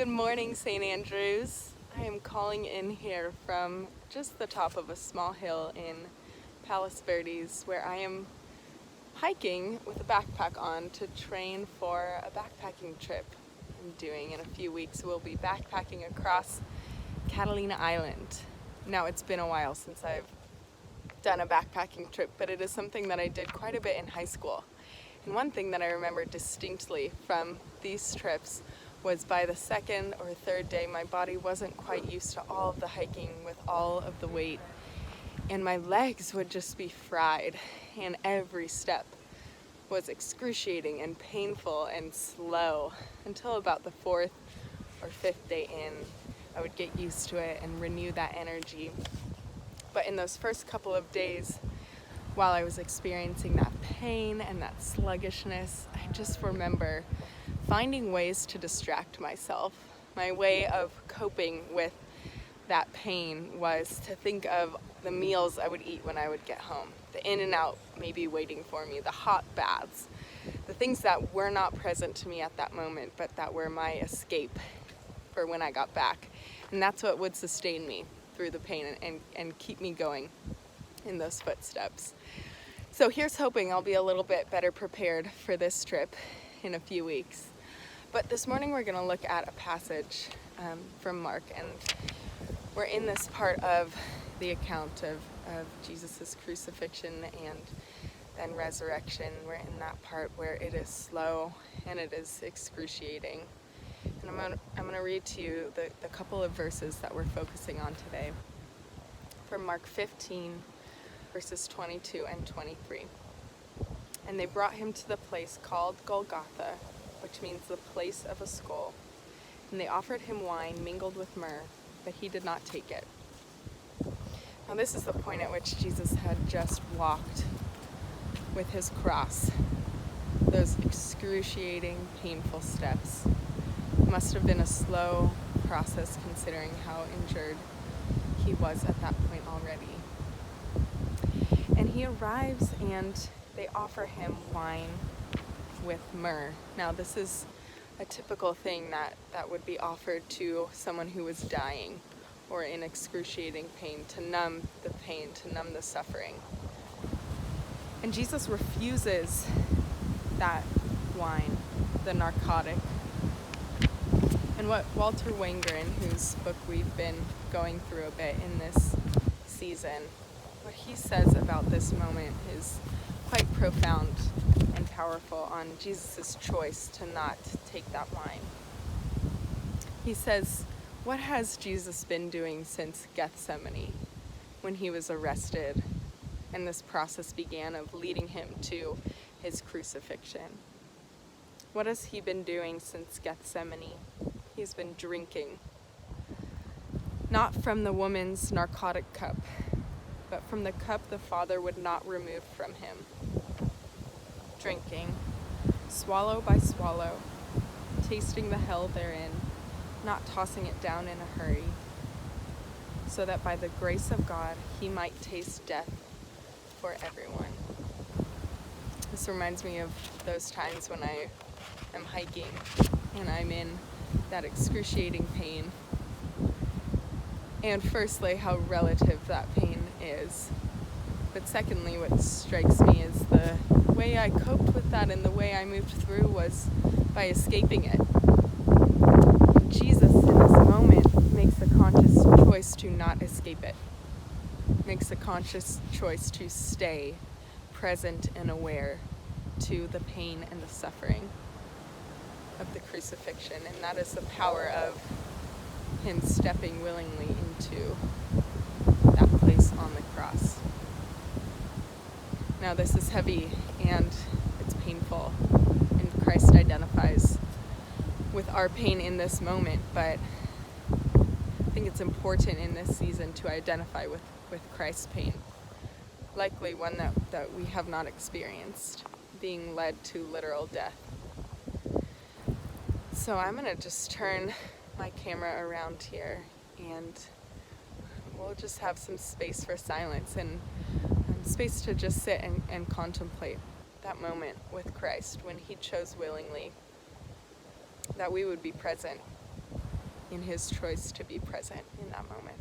Good morning, St. Andrews. I am calling in here from just the top of a small hill in Palos Verdes, where I am hiking with a backpack on to train for a backpacking trip I'm doing in a few weeks. We'll be backpacking across Catalina Island. Now, it's been a while since I've done a backpacking trip, but it is something that I did quite a bit in high school. And one thing that I remember distinctly from these trips was by the second or third day, my body wasn't quite used to all of the hiking with all of the weight, and my legs would just be fried, and every step was excruciating and painful and slow until about the fourth or fifth day in. I would get used to it and renew that energy. But in those first couple of days, while I was experiencing that pain and that sluggishness, I just remember finding ways to distract myself. My way of coping with that pain was to think of the meals I would eat when I would get home, the In-N-Out maybe waiting for me, the hot baths, the things that were not present to me at that moment, but that were my escape for when I got back. And that's what would sustain me through the pain and keep me going in those footsteps. So here's hoping I'll be a little bit better prepared for this trip in a few weeks. But this morning we're going to look at a passage from Mark, and we're in this part of the account of Jesus' crucifixion and then resurrection. We're in that part where it is slow and it is excruciating. And I'm going to read to you the couple of verses that we're focusing on today from Mark 15, verses 22 and 23. And they brought him to the place called Golgotha, which means the place of a skull. And they offered him wine mingled with myrrh, but he did not take it. Now this is the point at which Jesus had just walked with his cross. Those excruciating, painful steps. It must have been a slow process considering how injured he was at that point already. And he arrives and they offer him wine with myrrh. Now this is a typical thing that would be offered to someone who was dying or in excruciating pain, to numb the pain, to numb the suffering. And Jesus refuses that wine, the narcotic. And what Walter Wangren, whose book we've been going through a bit in this season, what he says about this moment is quite profound and powerful on Jesus' choice to not take that wine. He says, what has Jesus been doing since Gethsemane, when he was arrested and this process began of leading him to his crucifixion? What has he been doing since Gethsemane? He's been drinking, not from the woman's narcotic cup, but from the cup the Father would not remove from him. Drinking, swallow by swallow, tasting the hell therein, not tossing it down in a hurry, so that by the grace of God he might taste death for everyone. This reminds me of those times when I am hiking and I'm in that excruciating pain. And firstly, how relative that pain is. But secondly, what strikes me is the way I coped with that and the way I moved through was by escaping it. Jesus, in this moment, makes a conscious choice to not escape it. Makes a conscious choice to stay present and aware to the pain and the suffering of the crucifixion. And that is the power of him stepping willingly into that place on the cross. Now this is heavy and it's painful, and Christ identifies with our pain in this moment, but I think it's important in this season to identify with Christ's pain, likely one that we have not experienced, being led to literal death. So I'm going to just turn my camera around here and we'll just have some space for silence and space to just sit and contemplate that moment with Christ when he chose willingly that we would be present in his choice to be present in that moment.